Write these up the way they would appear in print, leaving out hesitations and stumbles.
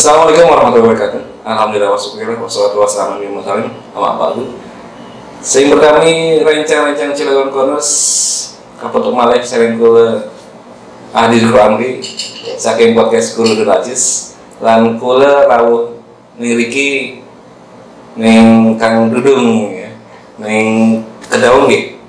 Assalamualaikum warahmatullahi wabarakatuh. Alhamdulillah wassalatu wassalamu ala rasulillah amma ba'du. Sing berkami rencang-rencang Cilegon Corners kapotok malih sering kula hadir kuamri saking podcast Guru Dulacis lan kula rawuh niriki ning Kang Dudung ya. Ning Kedaung nggih.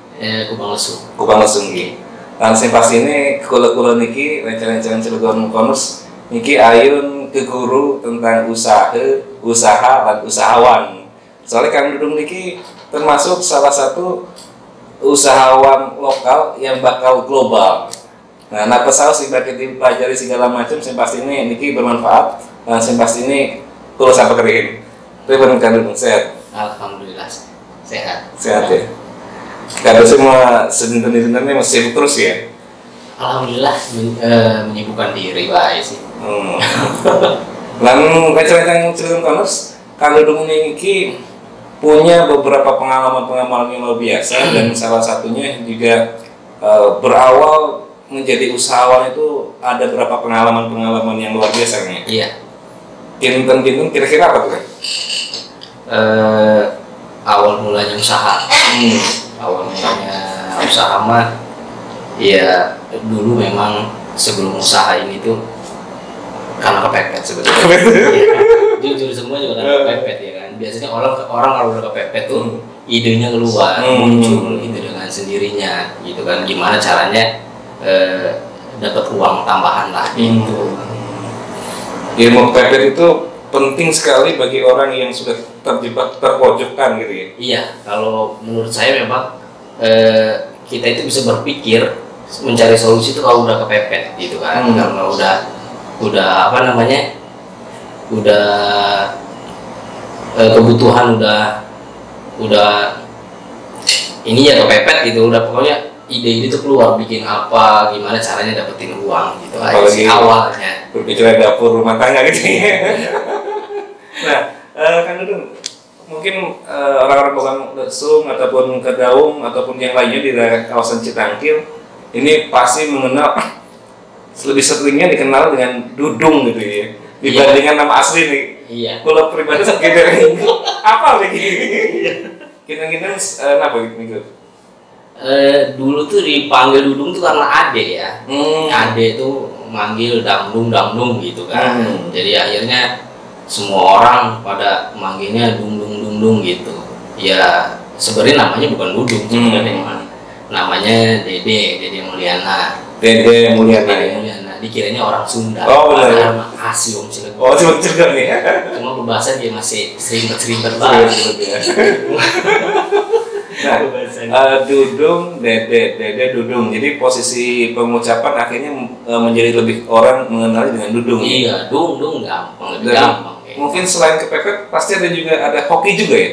Kupang Lesung nggih. Lan sing pastine kula niki rencang-rencang Cilegon Corners niki ayun ke guru tentang usaha, dan usahawan. Soalnya Kang Dudung niki termasuk salah satu usahawan lokal yang bakal global. Nah pesawat sing bakal dipelajari segala macam, sing pasti ini niki bermanfaat, dan sing pasti ini kalau sampai kering. Terima Kang Dudung sehat. Alhamdulillah sehat. Sehat ya. Kalau semua sebenarnya masih terus ya. Alhamdulillah menyibukkan diri baik sih. Lalu rencana Cilegon Corners, Kang Dudung ini punya beberapa pengalaman yang luar biasa dan salah satunya juga berawal menjadi usahawan itu ada beberapa pengalaman yang luar biasa nih. Iya. Kinten kira-kira apa tuh kan? Awal mulanya usaha. Awal mulanya usaha mah, ya dulu memang sebelum usaha ini tuh karena kepepet sebetulnya. Jujur semua juga karena kepepet ya kan. Biasanya orang kalau udah kepepet tuh idenya keluar, muncul gitu dengan sendirinya gitu kan. Gimana caranya dapat uang tambahan lah gitu. Ilmu kepepet itu penting sekali bagi orang yang sudah terjebak terpojokkan gitu ya. Iya, kalau menurut saya memang kita itu bisa berpikir mencari solusi itu kalau udah kepepet gitu kan. Karena udah apa namanya, udah kebutuhan udah ini ya kepepet gitu, udah pokoknya ide tuh keluar bikin apa, gimana caranya dapetin uang gitu aja sih awalnya. Berbicara dapur rumah tangga gitu ya. Nah, Kang Dudung, mungkin orang-orang Kupang Lesung ataupun Kedaung ataupun yang lainnya di daerah kawasan Citangkil ini pasti mengenal, lebih seringnya dikenal dengan Dudung gitu ya, dibandingkan nama asli nih. Iya. Kalau pribadi sekitar apa lagi? Kita apa gitu? Dulu tuh dipanggil Dudung tuh karena ade ya. Ade tuh manggil dangdung gitu kan. Jadi akhirnya semua orang pada manggilnya dung gitu. Ya sebenarnya namanya bukan Dudung sebenarnya. Namanya Dede Mulyana. Dede Mulyana. Dikiranya orang Sunda. Oh benar. Asli Om Cilegon. Oh Cilegon nih. Cuma pembahasan dia masih sering banget. Nah, Dudung, Dede Dudung. Jadi posisi pengucapan akhirnya menjadi lebih orang mengenali dengan Dudung. Iya, Dung gampang, lebih gampang. Mungkin selain kepepet pasti ada hoki juga ya.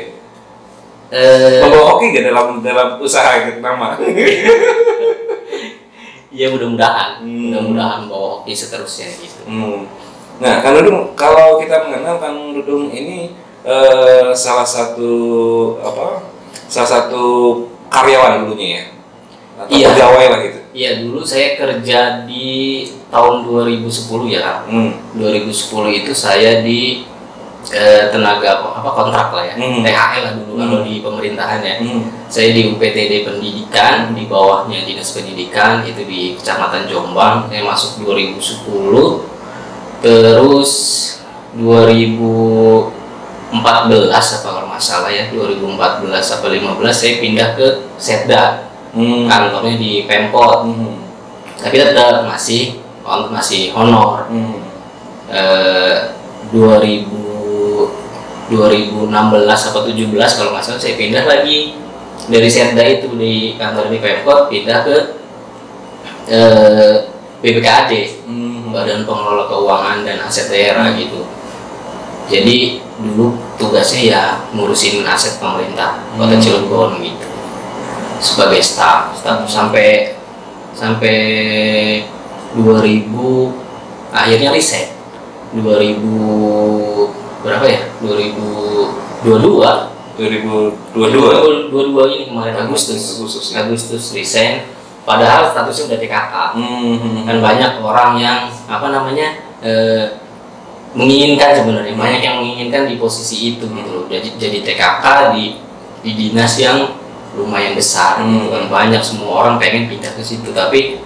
Membawa hoki gak dalam usaha gitu nama? Ya mudah-mudahan bawa hoki seterusnya gitu. Nah, Kang Dudung, kalau kita mengenal Kang Dudung ini salah satu karyawan dulunya ya, atau pegawai lah gitu. Iya, dulu saya kerja di tahun 2010 ya Kang. 2010 itu saya di tenaga kontrak lah ya, THL lah dulu kalau di pemerintahan ya. Saya di UPTD Pendidikan, di bawahnya Dinas Pendidikan itu di Kecamatan Jombang. Saya masuk 2010, terus 2014 apa kalau nggak salah ya, 2014 atau 15 saya pindah ke Setda, kantornya di Pemkot. Tapi tetap masih honor. 2016 atau 17 kalau nggak salah saya pindah lagi dari Setda itu di kantor di Pemkot, pindah ke BPKAD, Badan Pengelola Keuangan dan Aset Daerah gitu. Jadi dulu tugasnya ya ngurusin aset pemerintah Kota Cilegon gitu sebagai staf sampai 2000 akhirnya resign 2000 berapa ya, 2022 ini kemarin Agustus resign, padahal statusnya udah TKK. Kan banyak orang yang menginginkan sebenarnya, banyak yang menginginkan di posisi itu gitu loh. Jadi TKK di dinas yang lumayan besar gitu kan, banyak, semua orang pengen pindah ke situ, tapi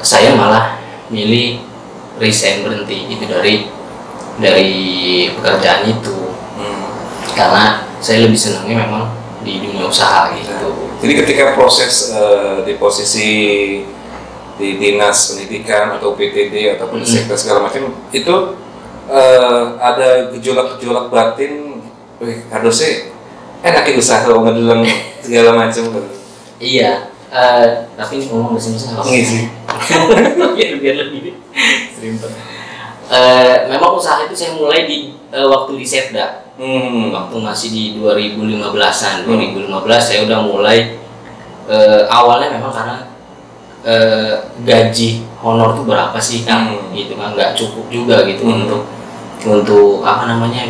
saya malah milih resign, berhenti itu dari pekerjaan itu. Karena saya lebih senangnya memang di dunia usaha gitu. Jadi ketika proses di posisi di dinas pendidikan atau PTD ataupun di sektor segala macam itu ada gejolak-gejolak batin, harusnya enak usaha kalau ngedulang segala macam gitu. Iya, tapi ngomong bahasa Indonesia nggak Iya sih. biar lebih serimpet. Memang usaha itu saya mulai di waktu di Setda. Waktu masih di 2015-an. 2015 saya udah mulai, awalnya memang karena gaji honor tuh berapa sih kan, gitu kan, nggak cukup juga gitu untuk apa namanya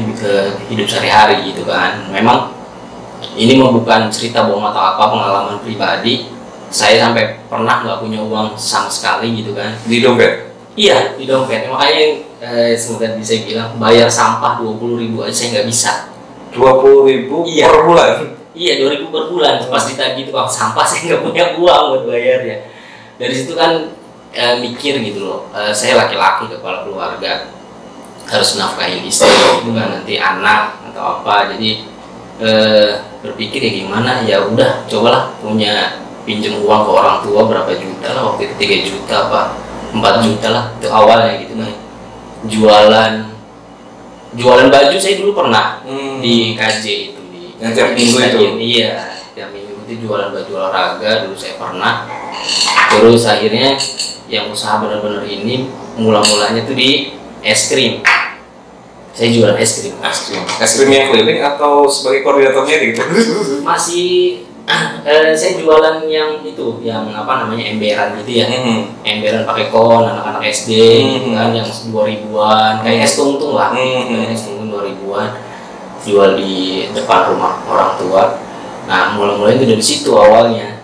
hidup sehari-hari gitu kan. Memang ini bukan cerita bohong atau apa, pengalaman pribadi. Saya sampai pernah nggak punya uang sama sekali gitu kan. Di dompet? Iya, di dompet. Makanya semoga bisa bilang bayar sampah 20.000 aja saya nggak bisa. 20.000 Iya. per bulan? Iya, 2.000 per bulan. Pas ditagih tukang sampah saya nggak punya uang buat bayar ya. Dari situ kan mikir gitu loh. Saya laki-laki, kepala keluarga, harus nafkahin istri gitu kan, nanti anak atau apa. Jadi berpikir ya gimana, ya udah cobalah punya pinjam uang ke orang tua berapa juta lah, waktu itu 3 juta apa 4 juta lah itu awalnya gitu kan. Jualan baju saya dulu pernah di KJ itu, di yang tiap minggu itu? Iya, tiap minggu itu jualan baju olahraga dulu saya pernah. Terus akhirnya yang usaha benar-benar ini mulanya tuh di es krim. Saya jualan es krim. Es krim yang keliling atau sebagai koordinatornya gitu? Masih saya jualan yang itu, yang apa namanya, emberan gitu ya. Emberan pakai kon, anak-anak SD gitu kan, yang 2000-an, kayak es tungtung lah. Kayak es tungtung 2000-an, jual di depan rumah orang tua. Nah, mulai itu dari situ awalnya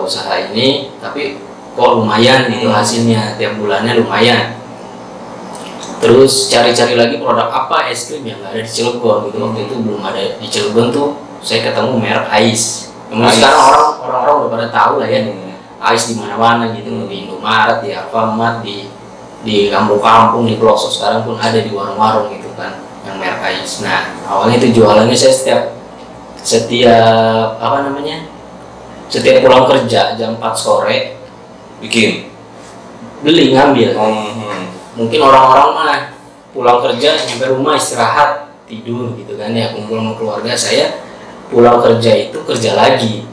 usaha ini, tapi kok lumayan gitu hasilnya, tiap bulannya lumayan. Terus cari-cari lagi produk apa es krim yang nggak ada di Cilegon gitu. Waktu itu belum ada di Cilegon tuh, saya ketemu merek Ais. Sekarang orang-orang udah pada tahu lah ya, Ais di mana-mana gitu, di Indomaret, di Alfamart, di kampung-kampung, di pelosok sekarang pun ada di warung-warung gitu kan, yang merek Ais. Nah, awalnya itu jualannya saya setiap apa namanya, setiap pulang kerja jam 4 sore beli ngambil. Mungkin orang-orang mah pulang kerja sampai rumah istirahat tidur gitu kan ya, kumpul sama keluarga. Saya pulang kerja itu kerja lagi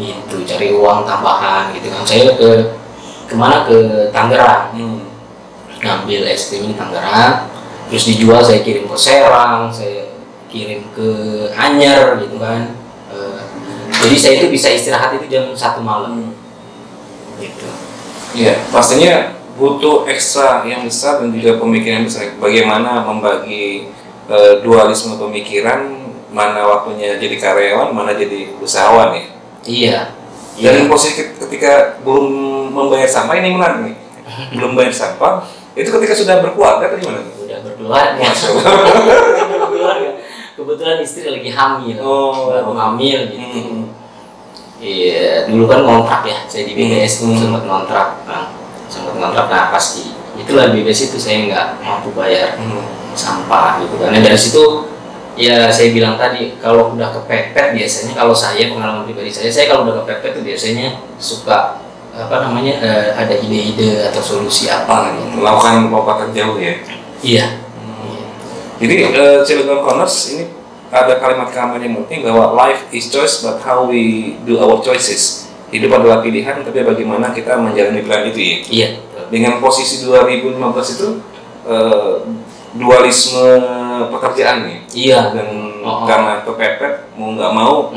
gitu, cari uang tambahan gitu kan. Saya kemana, ke Tangerang, ngambil es krim di Tangerang, terus dijual, saya kirim ke Serang, saya kirim ke Anyer gitu kan. Jadi saya itu bisa istirahat itu jam 1 malam gitu. Iya, pastinya butuh ekstra yang besar dan juga pemikiran yang besar. Bagaimana membagi dualisme pemikiran, mana waktunya jadi karyawan, mana jadi usahawan ya. Iya. Dan posisi ketika belum membayar sampah, ini menarik nih. Belum bayar sampah, itu ketika sudah berkeluarga atau gimana? Udah berkeluarga. Masya Allah. Berkeluarga. Kebetulan istri lagi hamil, baru hamil gitu. Iya, dulu kan ngontrak ya, saya di BBS tuh sempat ngontrak, nah pasti itulah BBS itu saya nggak mampu bayar sampah gitu kan. Dari situ ya saya bilang tadi, kalau udah kepepet biasanya, kalau saya pengalaman pribadi saya kalau udah kepepet tuh biasanya suka apa namanya, ada ide-ide atau solusi apa gitu. Melakukan lompatan jauh ya. Iya. Jadi Cilegon Corners ini ada kalimat kampanye yang penting bahwa life is choice but how we do our choices. Hidup adalah pilihan, tapi bagaimana kita menjalani pilihan itu ya. Iya. Dengan posisi 2015 itu dualisme pekerjaan nih. Iya. Dan karena kepepet mau nggak mau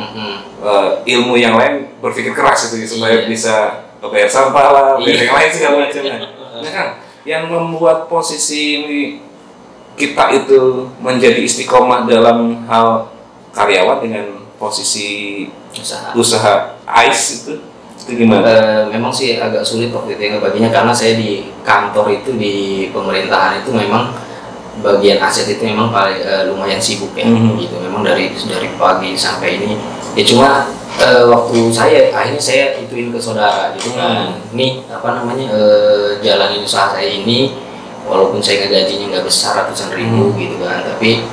ilmu yang lain berpikir keras itu supaya bisa bayar sampah lah, bayar yang lain segala macamnya. Nah kan, yang membuat posisi ini kita itu menjadi istiqomah dalam hal karyawan dengan posisi usaha Ais itu gimana? Memang sih agak sulit waktu itu ngebaginya, karena saya di kantor itu, di pemerintahan itu memang bagian aset itu memang paling lumayan sibuk ya, gitu. Memang dari pagi sampai ini. Ya cuma waktu akhirnya saya ituin ke saudara gitu kan. Nih apa namanya jalanin usaha saya ini, walaupun saya gajinya nggak besar ratusan ribu gitu kan, tapi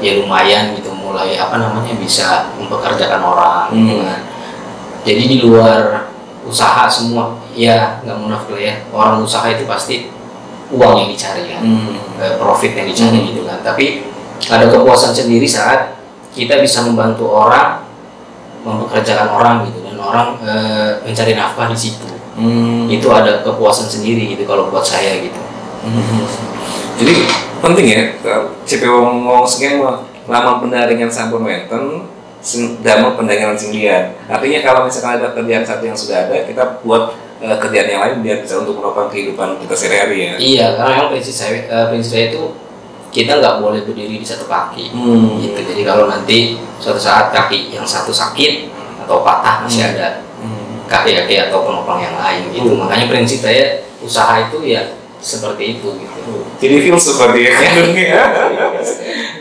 ya lumayan gitu, mulai apa namanya bisa mempekerjakan orang gitu kan. Jadi di luar usaha semua, ya nggak munafik lah ya, orang usaha itu pasti uang yang dicari kan, profit yang dicari gitu kan. Tapi ada kepuasan sendiri saat kita bisa membantu orang, mempekerjakan orang gitu, dan orang mencari nafkah di situ. Itu ada kepuasan sendiri gitu kalau buat saya gitu. Jadi penting ya, CPO ngomong sekian lama pendaringan sampun wenten, damel pendaringan sendirian. Artinya kalau misalkan ada kerjaan satu yang sudah ada, kita buat kerjaan yang lain biar bisa untuk menopang kehidupan kita sehari-hari ya. Iya, karena memang prinsip saya itu kita nggak boleh berdiri di satu kaki gitu. Jadi kalau nanti suatu saat kaki yang satu sakit atau patah, masih ada kaki-kaki atau penopang yang lain gitu. Makanya prinsip saya usaha itu ya seperti itu gitu. Jadi filsuf seperti ya.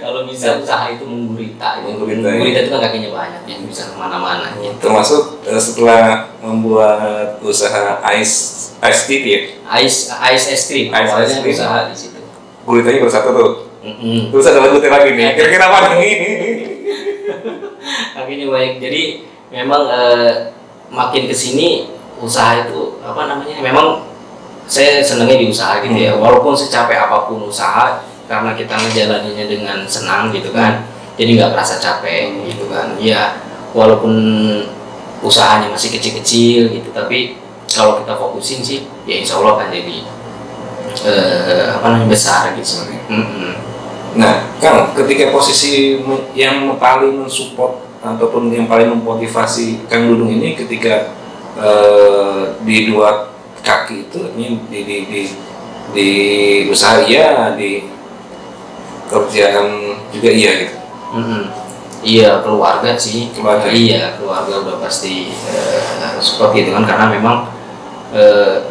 Kalau bisa usaha itu menggurita itu kan kakinya banyak ya, bisa kemana-mana gitu. Termasuk setelah membuat usaha ice tea ya? Ice es krim, awalnya usaha di situ. Guritanya bersatu tuh. Terus ada lagu lagi nih. Kira-kira apa nih? Kakinya baik. Jadi memang makin kesini usaha itu apa namanya? Memang saya senangnya di usaha gitu ya. Walaupun secapek apapun usaha, karena kita ngejalaninnya dengan senang gitu kan, jadi nggak kerasa capek gitu kan. Ya walaupun usahanya masih kecil-kecil gitu, tapi kalau kita fokusin sih ya insya Allah kan jadi apa namanya besar gitu. Nah Kang, ketika posisi yang paling mensupport ataupun yang paling memotivasi Kang Dudung ini ketika di dua kaki itu, di usaha iya, di kerjaan juga iya gitu. Iya, keluarga sih. Keluarga. Iya, keluarga udah pasti seperti itu kan, karena memang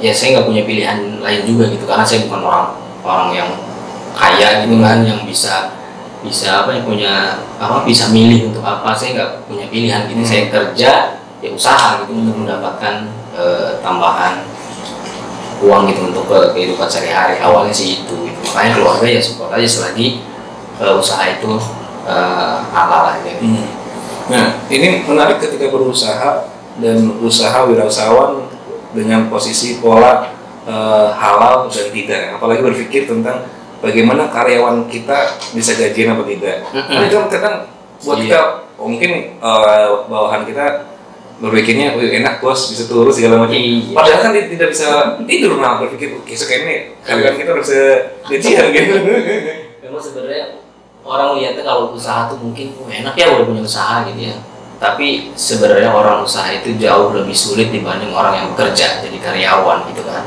ya saya nggak punya pilihan lain juga gitu, karena saya bukan orang yang kaya gitu kan, yang bisa apa yang punya apa bisa milih untuk apa. Saya nggak punya pilihan gitu. Saya kerja ya usaha gitu untuk mendapatkan tambahan uang gitu untuk kehidupan sehari-hari. Awalnya sih itu gitu. Makanya keluarga ya support aja selagi usaha itu halal aja gitu. Nah ini menarik ketika berusaha dan usaha wirausahawan dengan posisi pola halal dan tidak, apalagi berpikir tentang bagaimana karyawan kita bisa gajian apa tidak. Karena itu kadang buat kita mungkin bawahan kita berpikirnya, enak bos bisa turun segala macam. Padahal kan dia tidak bisa tidur, nah berpikir besok ini karyawan kita harus gajian gitu. Memang sebenarnya orang lihatnya kalau usaha tuh mungkin enak ya udah punya usaha gitu ya. Tapi sebenarnya orang usaha itu jauh lebih sulit dibanding orang yang bekerja jadi karyawan gitu kan.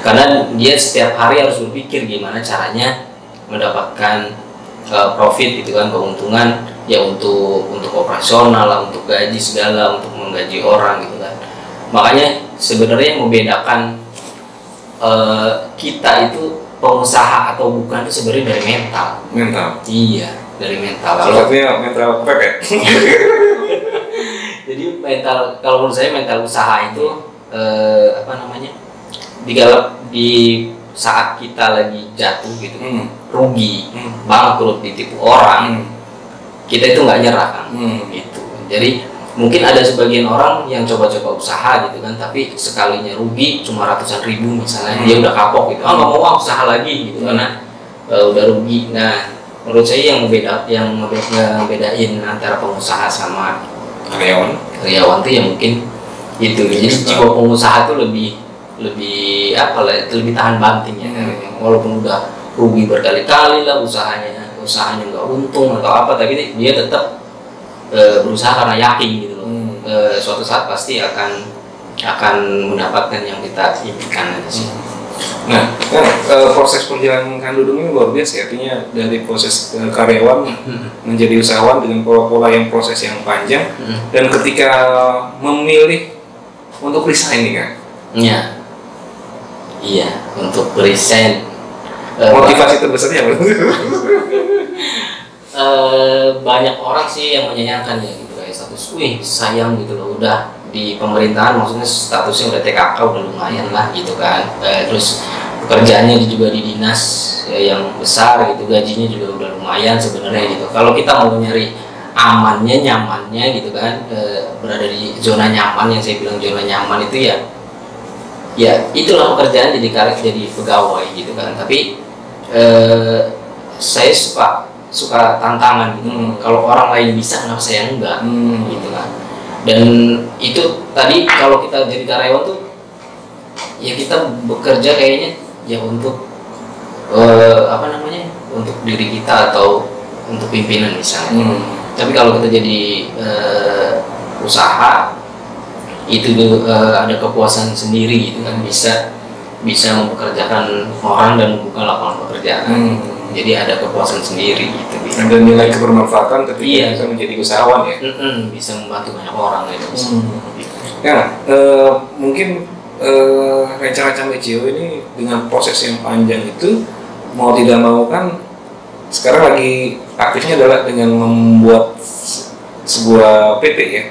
Karena dia setiap hari harus berpikir gimana caranya mendapatkan profit gitu kan, keuntungan ya untuk operasional lah, untuk gaji segala, untuk menggaji orang gitu kan. Makanya sebenarnya yang membedakan kita itu pengusaha atau bukan itu sebenarnya dari mental. Iya, dari mental. Salah satunya mental pepet. Jadi mental, kalau menurut saya mental usaha itu apa namanya, di saat kita lagi jatuh gitu, rugi, bangkrut, ditipu orang, kita itu nggak nyerah kan, gitu. Jadi mungkin ada sebagian orang yang coba-coba usaha gitu kan, tapi sekalinya rugi cuma ratusan ribu misalnya, dia udah kapok gitu, nggak mau usaha lagi gitu karena udah rugi. Nah menurut saya yang ngebedain antara pengusaha sama karyawan tuh ya mungkin itu. Jadi jiwa pengusaha tuh lebih apa lah, lebih tahan banting ya. Walaupun udah rugi berkali-kali lah usahanya nggak untung atau apa, tapi dia tetap berusaha karena yakin gitu loh. Suatu saat pasti akan mendapatkan yang kita impikan aja sih. Nah, kan proses perjalanan Kang Dudung ini luar biasa, artinya dari proses karyawan menjadi usahawan dengan pola-pola yang proses yang panjang, dan ketika memilih untuk resign nih kan? Iya, untuk resign Motivasi terbesarnya apa? Banyak orang sih yang menyayangkan ya gitu, kayak status, wih sayang gitu loh, udah di pemerintahan maksudnya statusnya udah TKK udah lumayan lah gitu kan. Terus pekerjaannya juga di dinas ya, yang besar gitu, gajinya juga udah lumayan sebenarnya gitu. Kalau kita mau nyari amannya, nyamannya gitu kan, berada di zona nyaman, yang saya bilang zona nyaman itu ya itulah pekerjaan, jadi jadi pegawai gitu kan. Tapi saya suka tantangan gitu. Kalau orang lain bisa, kenapa saya enggak gitu kan. Dan itu tadi kalau kita jadi karyawan tuh ya kita bekerja kayaknya ya untuk untuk diri kita atau untuk pimpinan misalnya. Tapi kalau kita jadi usaha itu ada kepuasan sendiri gitu kan, bisa mempekerjakan orang dan membuka lapangan pekerjaan. Jadi ada kepuasan sendiri gitu. Ada nilai kebermanfaatan ketika bisa menjadi usahawan ya. Bisa membantu banyak orang gitu. Ya, mungkin rencana-rencana ECO ini dengan proses yang panjang itu mau tidak mau kan sekarang lagi aktifnya adalah dengan membuat sebuah PT ya.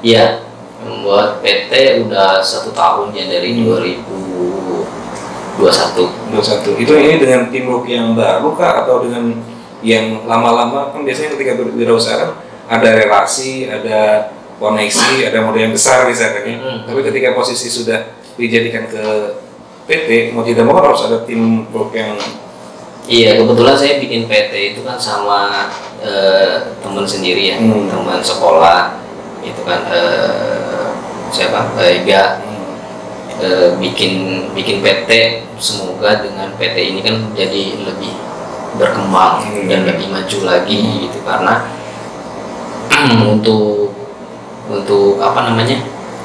Iya, membuat PT udah 1 tahun ya, dari 2021. Itu ini dengan teamwork yang baru kah atau dengan yang lama-lama? Kan biasanya ketika berwirausaha ada relasi, ada koneksi, ada modal yang besar misalnya kan. Tapi ketika posisi sudah dijadikan ke PT, mau tidak mau harus ada teamwork yang. Iya, kebetulan saya bikin PT itu kan sama teman sendiri ya, teman sekolah itu kan, siapa? Ega. Bikin PT, semoga dengan PT ini kan jadi lebih berkembang dan lebih maju lagi gitu, karena untuk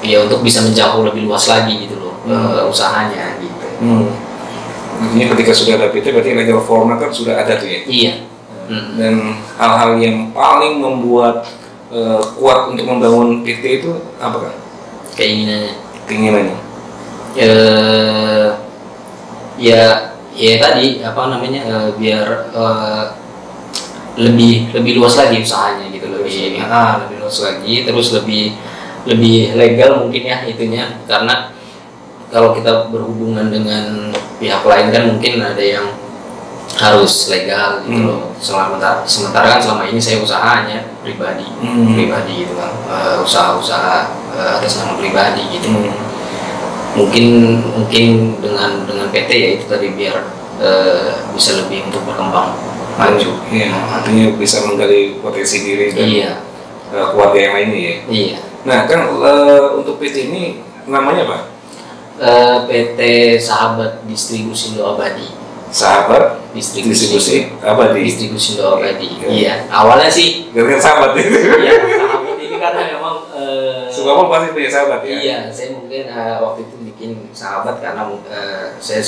ya untuk bisa menjangkau lebih luas lagi gitu loh usahanya gitu. Ini ketika sudah ada PT berarti legal formnya kan sudah ada tuh ya. Iya. Dan hal-hal yang paling membuat kuat untuk membangun PT itu apa kan? Keinginannya. Ya tadi biar lebih luas lagi usahanya gitu, lebih luas lagi, terus lebih legal mungkin ya itunya, karena kalau kita berhubungan dengan pihak lain kan mungkin ada yang harus legal gitu loh. Sementara kan selama ini saya usahanya pribadi gitu kan, usaha atas nama pribadi gitu. Mungkin dengan PT ya itu tadi, biar bisa lebih untuk berkembang maju. Iya, artinya bisa menggali potensi diri dan keluarga yang lainnya ya. Iya. Nah kan untuk PT ini namanya apa? PT Sahabat Distribusi Indo Abadi. Sahabat Distribusi Abadi. Distribusi Indo Abadi. Iya. Awalnya sih dengan sahabat itu. Iya, sahabat ini karena memang semua orang pasti punya sahabat ya. Iya, saya mungkin waktu itu bikin sahabat karena saya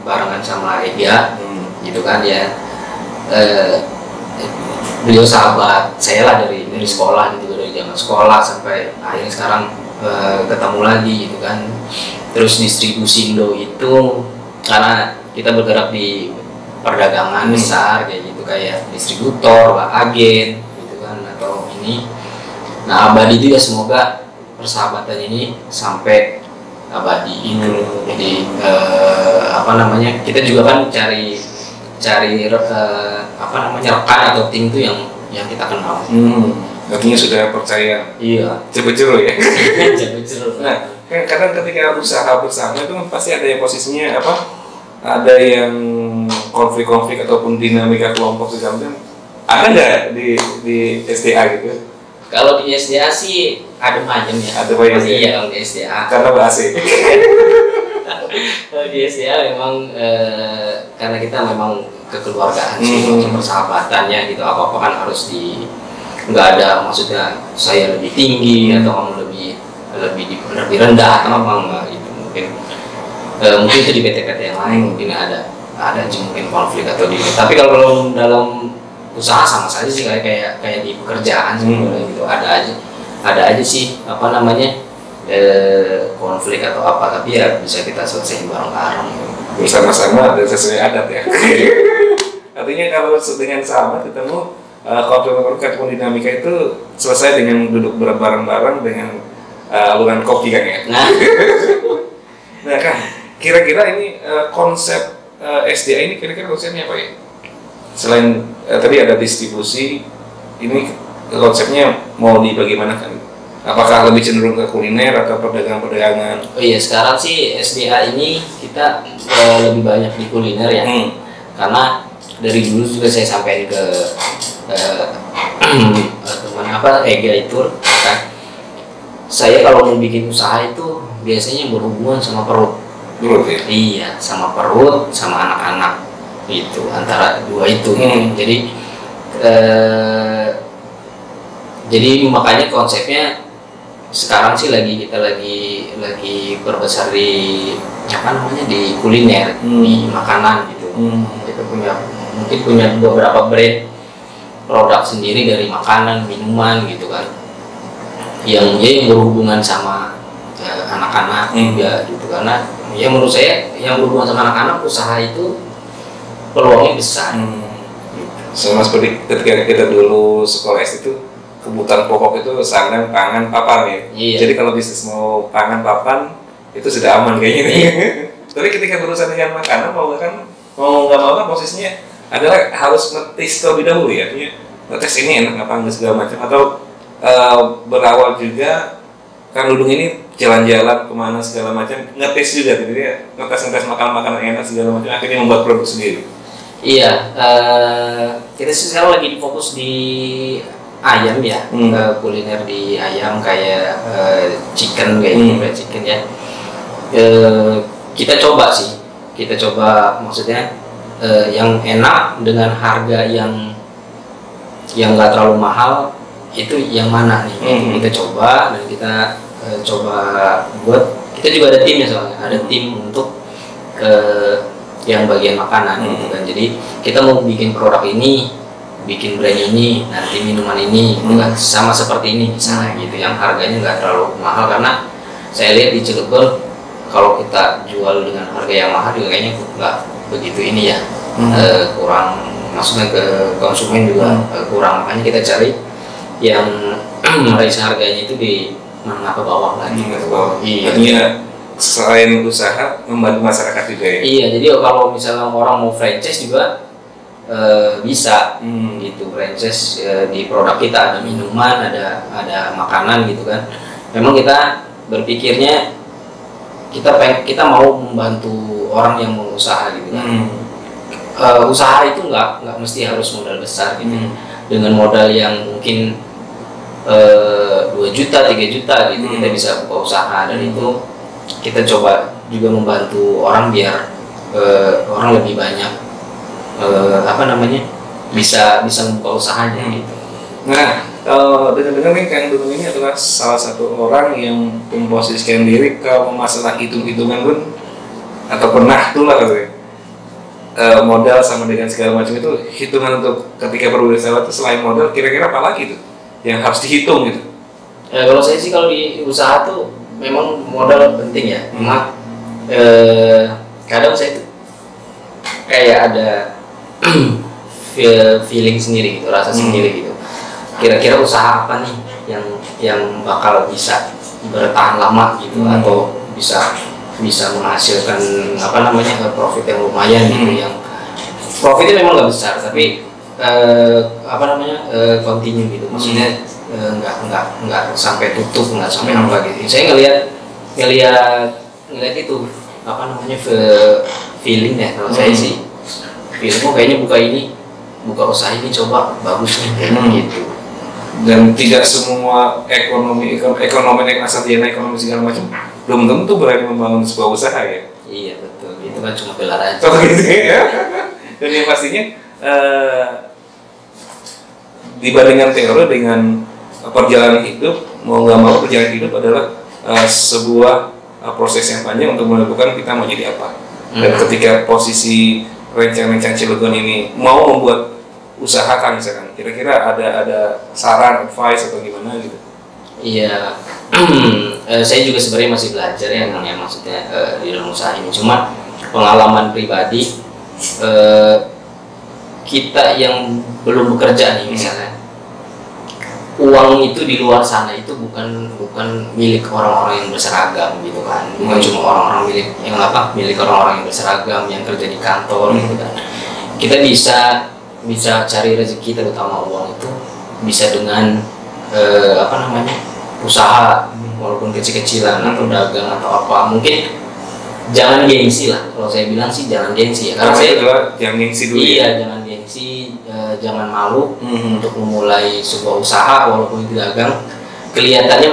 barengan sama Ega, gitu kan ya. Beliau sahabat saya lah dari sekolah gitu, dari zaman sekolah sampai akhirnya sekarang ketemu lagi gitu kan. Terus distribusi Indo itu karena kita bergerak di perdagangan besar kayak gitu, kayak distributor, agen gitu kan, atau ini. Nah, abadi itu ya semoga persahabatan ini sampai abadi itu. Jadi kita juga kan cari rekan atau tim itu yang kita kenal. Artinya sudah percaya. Iya. Cepet-cepet ya. Cepet-cepet. Nah, kadang ketika usaha bersama itu kan pasti ada yang posisinya ada yang konflik-konflik ataupun dinamika kelompok segala macam. Ada nggak di SDA gitu? Kalau di SDA sih adem ayem ya. Adem ayem. Iya, kalau di SDA. Karena bahasa. Kalau di SDA memang karena kita memang kekeluargaan sih, persahabatannya gitu, apa kan harus nggak ada maksudnya saya lebih tinggi atau kamu lebih rendah atau apa enggak gitu. Mungkin itu di PT-PT yang lain mungkin ada aja mungkin konflik atau tapi kalau dalam usaha sama saja sih, kayak di pekerjaan gitu, ada aja sih konflik atau apa, tapi ya bisa kita selesaiin bareng-bareng. bersama-sama dan sesuai adat ya. Artinya kalau dengan sahabat ketemu kalau ketemu dinamika itu selesai dengan duduk bareng-bareng dengan alunan kopi kan ya. Nah kan kira-kira ini konsep SDA ini kira-kira konsepnya apa ya? Selain tadi ada distribusi, ini konsepnya mau dibagaimanakan? Apakah lebih cenderung ke kuliner atau perdagangan-perdagangan? Oh iya, sekarang sih SDA ini kita lebih banyak di kuliner ya. Karena dari dulu juga saya sampaikan ke teman Ega itu kan. Saya kalau mau bikin usaha itu biasanya berhubungan sama perut. Perut ya? Iya, sama perut, sama anak-anak itu, antara dua itu. Jadi makanya konsepnya sekarang sih kita lagi berbesar di di kuliner, di makanan gitu. Kita mungkin punya beberapa brand produk sendiri dari makanan, minuman gitu kan, yang berhubungan sama anak-anak juga gitu. Karena ya menurut saya yang berhubungan sama anak-anak, usaha itu peluangnya besar. Sama seperti ketika kita dulu sekolah SD itu, kebutuhan pokok itu sandang, pangan, papan ya. Iya. Jadi kalau bisnis mau pangan, papan itu sudah aman kayaknya. Iya. Tapi ketika berurusan dengan makanan mau nggak mau kan posisinya adalah harus ngetes terlebih dahulu ya. Ngetes ini enak apa enggak segala macam, atau berawal juga kan Dudung ini jalan-jalan kemana segala macam, ngetes juga gitu ya, ngetes makanan enak segala macam, akhirnya membuat produk sendiri. Iya, kita sekarang lagi fokus di ayam ya, kuliner di ayam kayak chicken kayak fried chicken ya. Kita coba maksudnya yang enak dengan harga yang nggak terlalu mahal, itu yang mana nih? Kita coba dan kita coba buat. Kita juga ada timnya soalnya, ada tim untuk yang bagian makanan gitu kan. Jadi kita mau bikin produk ini, bikin brand ini, nanti minuman ini gitu kan, sama seperti ini misalnya gitu, yang harganya nggak terlalu mahal. Karena saya lihat di Cilegon kalau kita jual dengan harga yang mahal juga kayaknya nggak begitu ini ya, kurang, maksudnya ke konsumen juga kurang. Makanya kita cari yang raise harganya itu di menengah ke bawah lagi. Iya. Artinya selain usaha membantu masyarakat juga ya. Iya, jadi kalau misalnya orang mau franchise juga bisa gitu, franchise di produk kita, ada minuman, ada makanan gitu kan. Memang kita berpikirnya kita mau membantu orang yang mau usaha gitu kan. Usaha itu nggak mesti harus modal besar gitu. Dengan modal yang mungkin 2 juta, 3 juta gitu, kita bisa buka usaha. Dan itu kita coba juga membantu orang biar orang lebih banyak bisa membuka usahanya gitu. Nah, dengar-dengar nih Kang Dudung ini adalah salah satu orang yang memposisikan diri kalau masalah hitung-hitungan pun, atau pernah tuh lah katanya, modal sama dengan segala macam itu, hitungan untuk ketika berwirausaha itu selain modal kira-kira apa lagi tuh yang harus dihitung gitu? Kalau saya sih kalau di usaha tuh memang modal penting ya. Cuma kadang saya tuh kayak ada feeling sendiri gitu, rasa sendiri gitu. Kira-kira usaha apa nih yang bakal bisa bertahan lama gitu, atau bisa menghasilkan profit yang lumayan gitu, yang profitnya memang nggak besar tapi continue gitu, maksudnya nggak sampai tutup, nggak sampai apa gitu. Saya ngelihat itu feeling ya. Kalau saya sih feeling kayaknya buka usaha ini coba bagus nih gitu. Dan tidak semua ekonomi asadiana ekonomi segala macam belum tentu berani membangun sebuah usaha ya. Iya betul, itu kan cuma gelar aja. Gitu ya. Dan yang pastinya dibandingkan teori dengan perjalanan hidup, mau nggak mau perjalanan hidup adalah sebuah proses yang panjang untuk menentukan kita mau jadi apa. Dan ketika posisi rencang-rencang Cilegon ini mau membuat usaha kan misalkan, kira-kira ada saran, advice atau gimana gitu? Iya, saya juga sebenarnya masih belajar ya, maksudnya di dalam usaha ini. Cuma pengalaman pribadi, kita yang belum bekerja nih misalnya, uang itu di luar sana itu bukan milik orang-orang yang berseragam gitu kan, bukan cuma orang-orang milik orang-orang yang berseragam yang kerja di kantor gitu kan. Kita bisa cari rezeki, terutama uang itu bisa dengan usaha walaupun kecil-kecilan atau dagang atau apa. Mungkin jangan gengsi lah, kalau saya bilang sih jangan gengsi ya, karena saya jangan gengsi dulu. Iya, jangan gengsi, jangan malu untuk memulai sebuah usaha walaupun itu dagang. Kelihatannya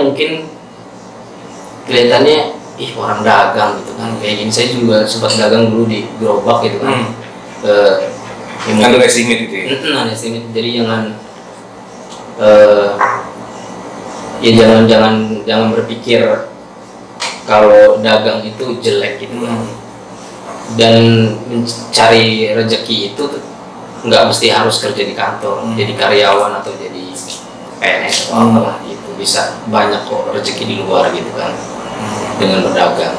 orang dagang gitu kan, kayak gini. Saya juga sempat dagang dulu di gerobak gitu kan. Underestimate gitu ya. Underestimate. Jadi jangan berpikir kalau dagang itu jelek gitu kan. Dan mencari rezeki itu nggak mesti harus kerja di kantor, jadi karyawan atau jadi PNS atau apalah gitu. Bisa banyak kok rezeki di luar gitu kan dengan berdagang.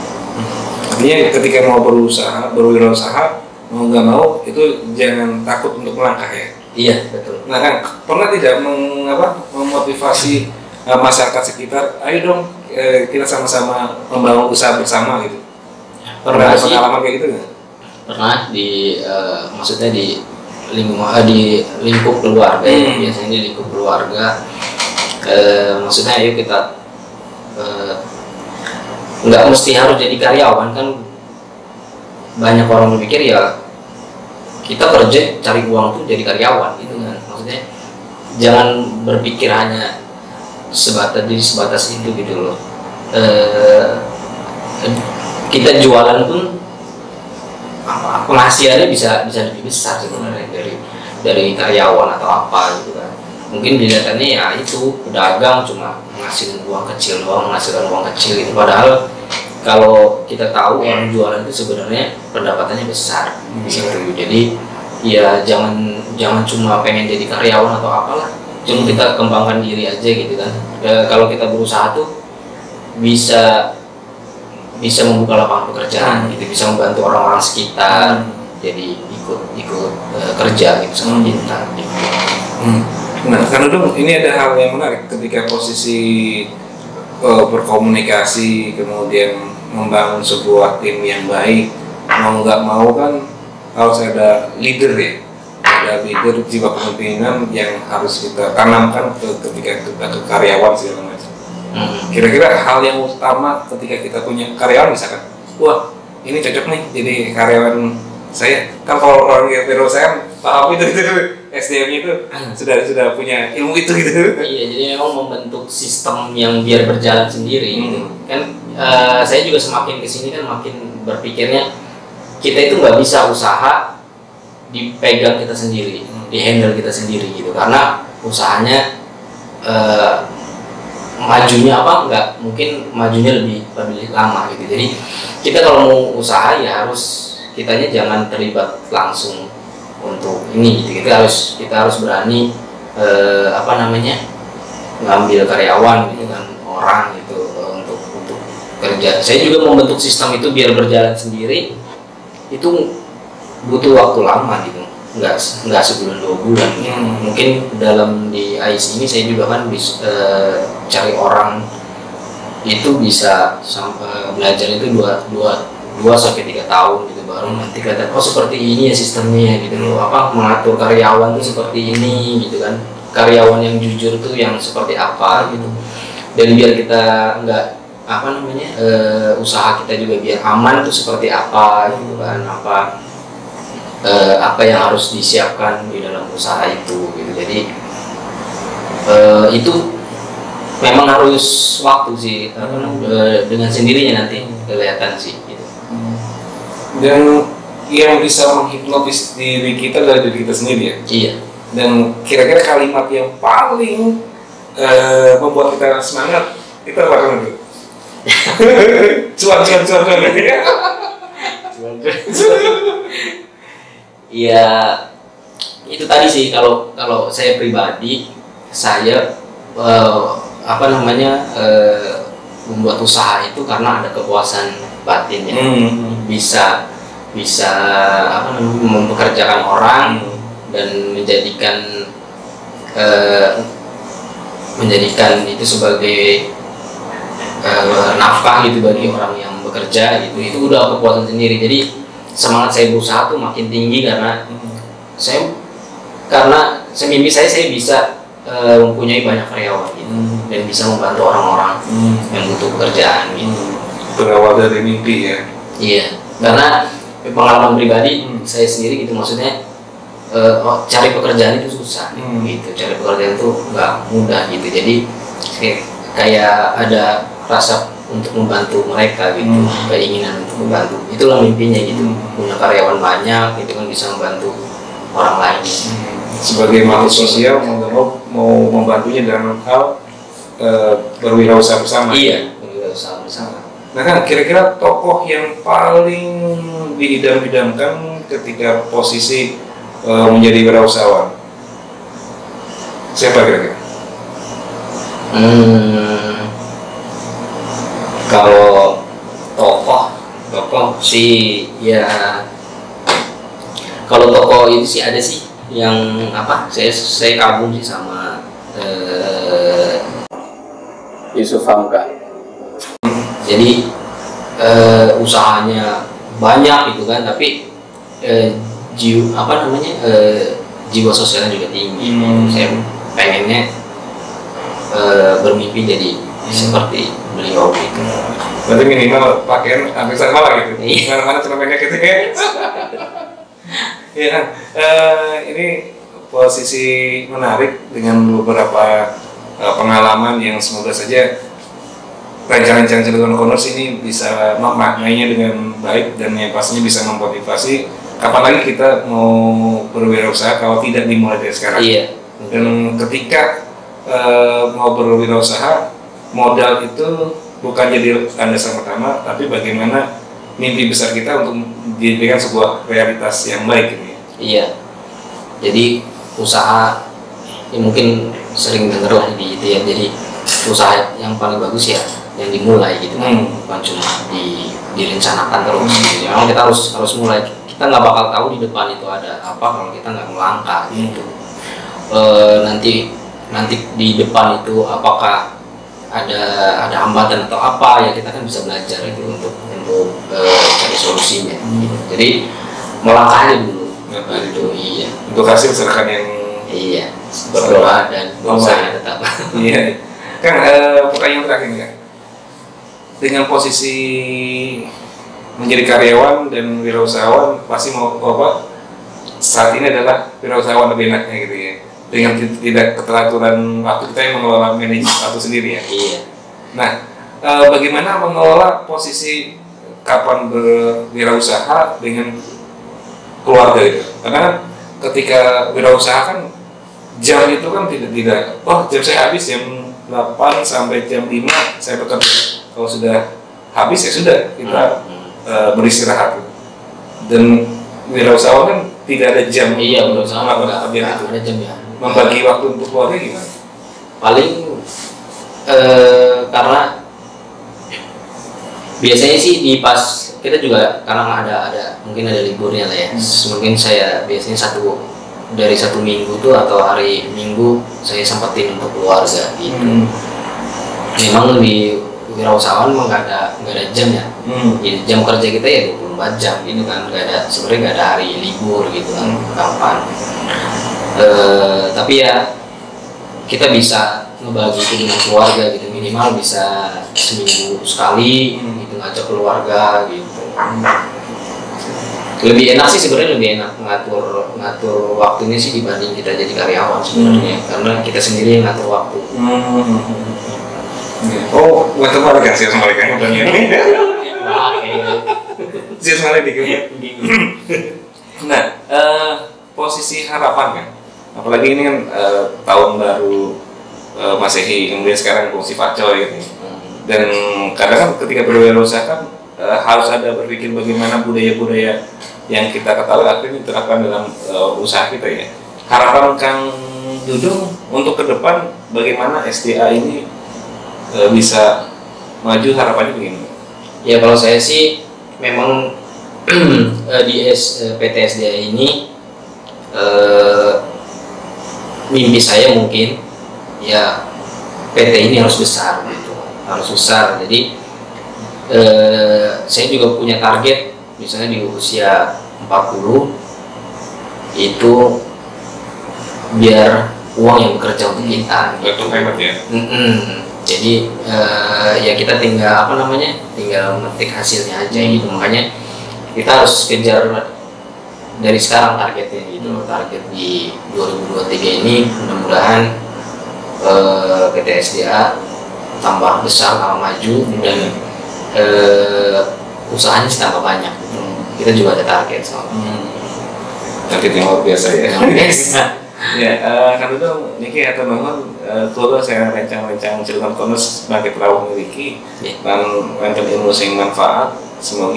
Artinya ketika mau berwirausaha, mau nggak mau itu jangan takut untuk melangkah ya. Iya, betul. Nah kan pernah tidak memotivasi masyarakat sekitar, ayo dong kita sama-sama membangun usaha bersama gitu. Pernah ada pengalaman kayak gitu nggak? Pernah maksudnya di lingkup keluarga ya, biasanya di lingkup keluarga. Maksudnya ayo kita nggak mesti harus jadi karyawan kan. Banyak orang berpikir ya kita kerja cari uang tuh jadi karyawan gitu kan. Maksudnya jangan berpikir hanya sebatas itu gitu loh. Kita jualan pun penghasilannya bisa lebih besar sebenarnya dari karyawan atau apa gitu kan. Mungkin dilihatannya ya itu pedagang cuma menghasilkan uang kecil gitu. Padahal kalau kita tahu orang jualan itu sebenarnya pendapatannya besar gitu. Jadi ya jangan cuma pengen jadi karyawan atau apalah, cuma kita kembangkan diri aja gitu kan. Kalau kita berusaha tuh bisa membuka lapangan pekerjaan gitu, bisa membantu orang-orang sekitar jadi ikut kerja gitu sama kita gitu. Nah, karena dong ini ada hal yang menarik ketika posisi berkomunikasi, kemudian membangun sebuah tim yang baik, mau nggak mau kan harus ada leader ya, ada leader, jiwa kepemimpinan yang harus kita tanamkan ketika kita ke karyawan segala macam. Kira-kira hal yang utama ketika kita punya karyawan, misalkan, wah ini cocok nih jadi karyawan saya, kan kalau orang yang saya paham itu SDM itu sudah punya ilmu itu gitu. Iya, jadi memang membentuk sistem yang biar berjalan sendiri gitu. Kan saya juga semakin kesini kan makin berpikirnya kita itu nggak bisa usaha dipegang kita sendiri, dihandle kita sendiri gitu, karena usahanya majunya nggak mungkin majunya lebih lama gitu. Jadi kita kalau mau usaha ya harus kitanya jangan terlibat langsung untuk ini gitu. Kita harus berani ngambil karyawan gitu kan, orang gitu untuk kerja. Saya juga membentuk sistem itu biar berjalan sendiri itu butuh waktu lama gitu, nggak sebulan 2 bulan gitu. Mungkin dalam di AIS ini saya juga kan bisa cari orang itu bisa sampai belajar itu 2-3 tahun gitu, baru nanti kelihatan oh seperti ini ya sistemnya gitu loh, mengatur karyawan tuh seperti ini gitu kan, karyawan yang jujur tuh yang seperti apa gitu. Dan biar kita nggak usaha kita juga biar aman tuh seperti apa gitu kan, apa yang harus disiapkan di dalam usaha itu gitu. Jadi itu memang harus waktu sih, dengan sendirinya nanti kelihatan sih gitu. Dan yang bisa menghipnotis diri kita dari diri kita sendiri ya. Iya. Dan kira-kira kalimat yang paling membuat kita semangat itu apa kan? Cuan. Iya, itu tadi sih kalau saya pribadi, saya membuat usaha itu karena ada kepuasan batin ya. Bisa bisa apa namanya, mempekerjakan orang dan menjadikan itu sebagai nafkah gitu bagi orang yang bekerja gitu. Itu udah kepuasan sendiri. Jadi semangat saya berusaha tuh makin tinggi karena semimpi saya bisa mempunyai banyak karyawan gitu dan bisa membantu orang-orang yang butuh pekerjaan gitu. Berawal dari mimpi ya. Iya, karena pengalaman pribadi saya sendiri gitu, maksudnya cari pekerjaan itu susah gitu, cari pekerjaan itu nggak mudah gitu. Jadi kayak ada rasa untuk membantu mereka gitu, keinginan untuk membantu, itulah mimpinya gitu, punya karyawan banyak gitu kan, bisa membantu orang lain. Sebagai makhluk sosial mau membantunya dalam hal berwirausaha bersama. Iya, berwirausaha bersama. Nah kan kira-kira tokoh yang paling diidam-idamkan ketika posisi menjadi wirausahawan siapa kira-kira? Kalau tokoh sih ya, kalau tokoh ini sih ada sih yang apa, saya kagum sih sama Yusuf Hamka. Jadi usahanya banyak gitu kan, tapi jiwa sosialnya juga tinggi. Saya pengennya bermimpi jadi seperti beliau gitu. Berarti minimal pakaian hampir sama lah gitu. Mana-mana cuma pendek gitu ya. Ya kan, ini posisi menarik dengan beberapa pengalaman yang semoga saja rencana-rencana Cilegon Corners ini bisa memaknainya dengan baik dan yang pastinya bisa memotivasi kapan lagi kita mau berwirausaha kalau tidak dimulai dari sekarang. Iya. Dan ketika mau berwirausaha, modal itu bukan jadi landasan pertama, tapi bagaimana mimpi besar kita untuk dijadikan sebuah realitas yang baik gitu ya. Iya. Jadi usaha ya mungkin sering denger lah di itu ya. Jadi usaha yang paling bagus ya yang dimulai gitu kan, bukan cuma direncanakan terus. Gitu. Memang kita harus mulai. Kita nggak bakal tahu di depan itu ada apa kalau kita nggak melangkah gitu. Nanti di depan itu apakah ada hambatan atau apa ya, kita kan bisa belajar itu untuk cari solusinya. Gitu. Jadi melangkah aja dulu. Itu iya. Untuk hasil serahkan yang berdoa dan berusaha tetap. Iya. Kan pertanyaan terakhir nih kan. Dengan posisi menjadi karyawan dan wirausahawan pasti mau apa? Saat ini adalah wirausahawan lebih enaknya gitu ya. Dengan tidak keteraturan waktu kita yang mengelola manajemen waktu sendiri ya. Iya. Nah, bagaimana mengelola posisi kapan berwirausaha dengan keluarga itu? Karena kan ketika wirausaha kan jam itu kan tidak jam saya habis jam 8 sampai jam 5 saya bekerja. Kalau sudah habis ya sudah kita beristirahat. Dan wirausahawan kan tidak ada jam. Iya, wirausahawan nggak ada jam ya. Membagi waktu untuk keluarga gimana? Paling karena biasanya sih di pas kita juga karena ada mungkin ada liburnya lah ya. Mungkin saya biasanya dari satu minggu tuh atau hari Minggu saya sempetin untuk keluarga gitu. Memang di wirausahawan memang nggak ada jam ya. Jadi jam kerja kita ya 24 jam gitu kan, sebenarnya nggak ada hari libur gitu kan, kapan. Tapi ya kita bisa ngebagi itu dengan keluarga gitu, minimal bisa seminggu sekali gitu ngajak keluarga gitu. Lebih enak sih sebenarnya, lebih enak ngatur waktunya sih dibanding kita jadi karyawan sebenarnya, karena kita sendiri yang ngatur waktu. Oh, buat apa kan sih sama mereka udah ini? Sih sama Nah, posisi harapan kan, apalagi ini kan tahun baru Masehi, kemudian sekarang fungsi Pacoy gitu. Dan kadang kan ketika berwirausaha kan harus ada berpikir bagaimana budaya-budaya yang kita ketahui akhirnya diterapkan dalam usaha kita ya. Harapan Kang Dudung untuk ke depan bagaimana SDA ini bisa maju, harapannya begini? Ya kalau saya sih memang PT SDA ini mimpi saya mungkin ya PT ini harus besar gitu, harus besar. Jadi saya juga punya target, misalnya di usia 40 itu biar uang yang bekerja untuk kita. Betul hebat ya. Jadi ya kita tinggal tinggal memetik hasilnya aja gitu. Makanya kita harus kejar dari sekarang targetnya gitu. Target di 2023 ini mudah-mudahan PT SDA tambah besar, tambah maju, dan usahanya sih tambah banyak gitu. Kita juga ada target soalnya. Target yang luar biasa ya. Biasa. Ya, kan itu Niki atau Nohon tuh saya rencang-rencang Cilegon Corners sebagai perawat miliki dan rencang ilmu yang manfaat. Semoga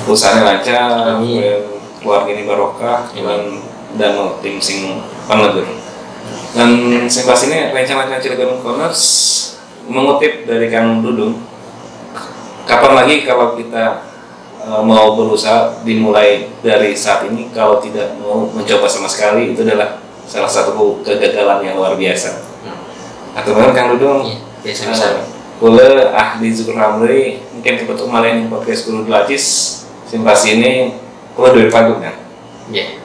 usahanya lancar, keluarga ini barokah, dan tim sing panedur. Dan saya bahas ini rencang-rencang Cilegon Corners mengutip dari Kang Dudung. Kapan lagi kalau kita mau berusaha dimulai dari saat ini, kalau tidak mau mencoba sama sekali itu adalah salah satu kegagalan yang luar biasa. Atau kan Kang Dudung, biasa-biasa. Kula ahli Zukur Ramli mungkin kebetulan malah yang podcast Guru Delacis simpasi ini kula dari panggung kan. Iya.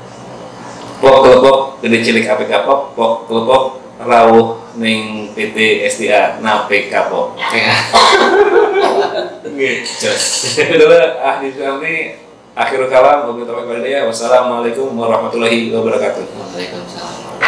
Pok kelepok gede cilik APK pok kelepok rawuh ning PT SDA nape kapok. Itulah ahli kami. Akhirul kalam, wassalamualaikum warahmatullahi wabarakatuh. Waalaikumsalam.